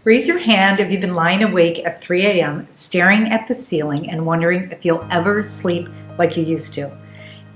Raise your hand if you've been lying awake at 3 a.m. staring at the ceiling and wondering if you'll ever sleep like you used to.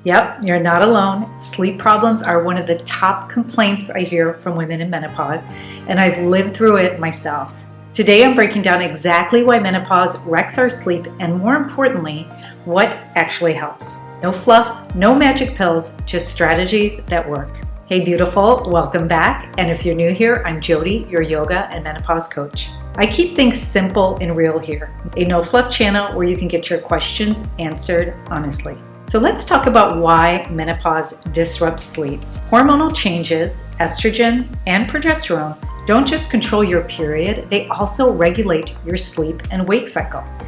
Yep, you're not alone. Sleep problems are one of the top complaints I hear from women in menopause, and I've lived through it myself. Today I'm breaking down exactly why menopause wrecks our sleep and, more importantly, what actually helps. No fluff, no magic pills, just strategies that work. Hey beautiful, welcome back. And if you're new here, I'm Jody, your yoga and menopause coach. I keep things simple and real here. A no fluff channel where you can get your questions answered honestly. So let's talk about why menopause disrupts sleep. Hormonal changes, estrogen and progesterone, don't just control your period, they also regulate your sleep and wake cycles.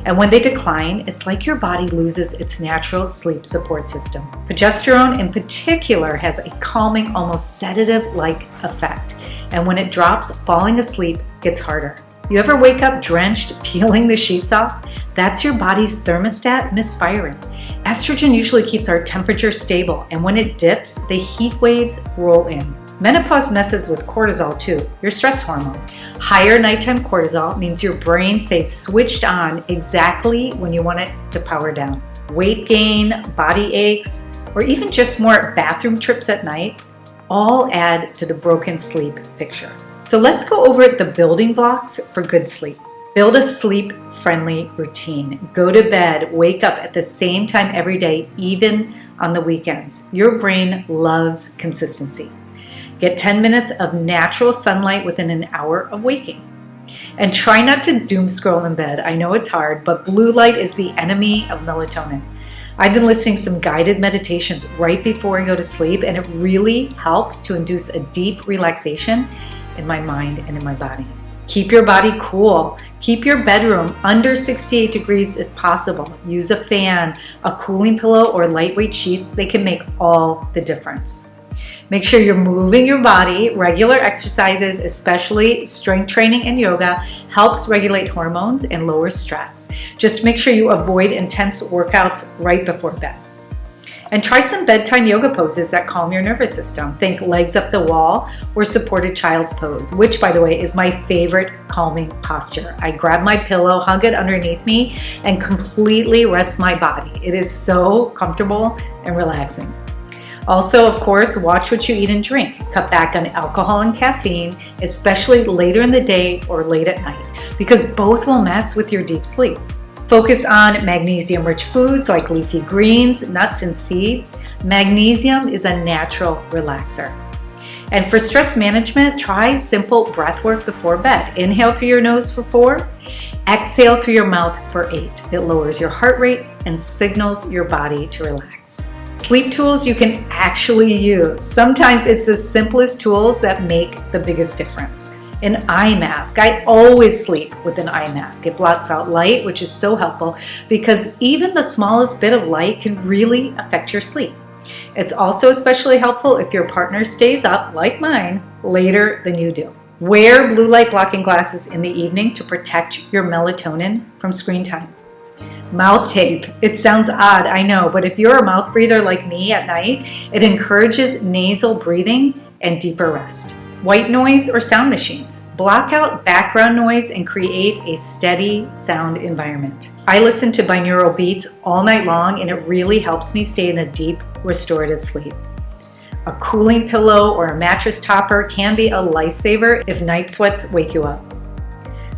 And when they decline, it's like your body loses its natural sleep support system. Progesterone in particular has a calming, almost sedative-like effect. And when it drops, falling asleep gets harder. You ever wake up drenched, peeling the sheets off? That's your body's thermostat misfiring. Estrogen usually keeps our temperature stable, and when it dips, the heat waves roll in. Menopause messes with cortisol too, your stress hormone. Higher nighttime cortisol means your brain stays switched on exactly when you want it to power down. Weight gain, body aches, or even just more bathroom trips at night all add to the broken sleep picture. So let's go over the building blocks for good sleep. Build a sleep-friendly routine. Go to bed, wake up at the same time every day, even on the weekends. Your brain loves consistency. Get 10 minutes of natural sunlight within an hour of waking. And try not to doom scroll in bed. I know it's hard, but blue light is the enemy of melatonin. I've been listening to some guided meditations right before I go to sleep, and it really helps to induce a deep relaxation in my mind and in my body. Keep your body cool. Keep your bedroom under 68 degrees if possible. Use a fan, a cooling pillow, or lightweight sheets. They can make all the difference. Make sure you're moving your body. Regular exercises, especially strength training and yoga, helps regulate hormones and lower stress. Just make sure you avoid intense workouts right before bed. And try some bedtime yoga poses that calm your nervous system. Think legs up the wall or supported child's pose, which, by the way, is my favorite calming posture. I grab my pillow, hug it underneath me, and completely rest my body. It is so comfortable and relaxing. Also, of course, watch what you eat and drink. Cut back on alcohol and caffeine, especially later in the day or late at night, because both will mess with your deep sleep. Focus on magnesium-rich foods like leafy greens, nuts, and seeds. Magnesium is a natural relaxer. And for stress management, try simple breath work before bed. Inhale through your nose for 4, exhale through your mouth for 8. It lowers your heart rate and signals your body to relax. Sleep tools you can actually use. Sometimes it's the simplest tools that make the biggest difference. An eye mask. I always sleep with an eye mask. It blocks out light, which is so helpful because even the smallest bit of light can really affect your sleep. It's also especially helpful if your partner stays up, like mine, later than you do. Wear blue light blocking glasses in the evening to protect your melatonin from screen time. Mouth tape. It sounds odd, I know, but if you're a mouth breather like me at night, it encourages nasal breathing and deeper rest. White noise or sound machines. Block out background noise and create a steady sound environment. I listen to binaural beats all night long, and it really helps me stay in a deep, restorative sleep. A cooling pillow or a mattress topper can be a lifesaver if night sweats wake you up.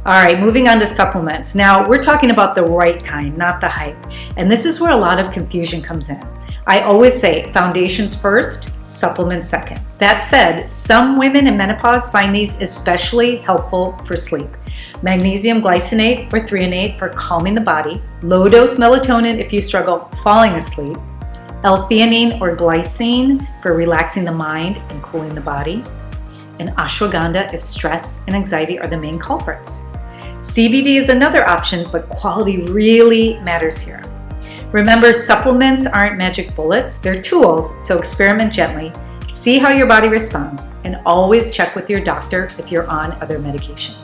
All right, moving on to supplements. Now, we're talking about the right kind, not the hype. And this is where a lot of confusion comes in. I always say foundations first, supplements second. That said, some women in menopause find these especially helpful for sleep. Magnesium glycinate or threonate for calming the body, low-dose melatonin if you struggle falling asleep, L-theanine or glycine for relaxing the mind and cooling the body, and ashwagandha if stress and anxiety are the main culprits. CBD is another option, but quality really matters here. Remember, supplements aren't magic bullets. They're tools, so experiment gently. See how your body responds, and always check with your doctor if you're on other medication.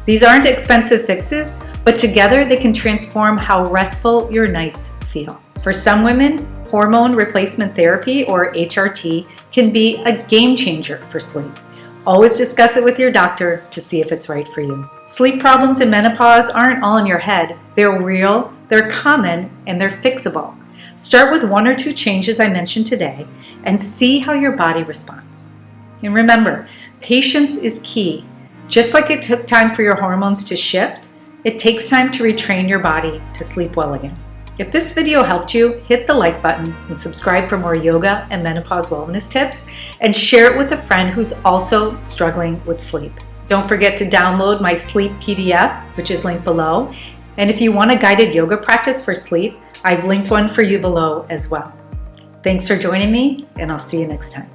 These aren't expensive fixes, but together they can transform how restful your nights feel. For some women, hormone replacement therapy, or HRT, can be a game changer for sleep. Always discuss it with your doctor to see if it's right for you. Sleep problems in menopause aren't all in your head. They're real, they're common, and they're fixable. Start with 1 or 2 changes I mentioned today and see how your body responds. And remember, patience is key. Just like it took time for your hormones to shift, it takes time to retrain your body to sleep well again. If this video helped you, hit the like button and subscribe for more yoga and menopause wellness tips, and share it with a friend who's also struggling with sleep. Don't forget to download my sleep PDF, which is linked below. And if you want a guided yoga practice for sleep, I've linked one for you below as well. Thanks for joining me, and I'll see you next time.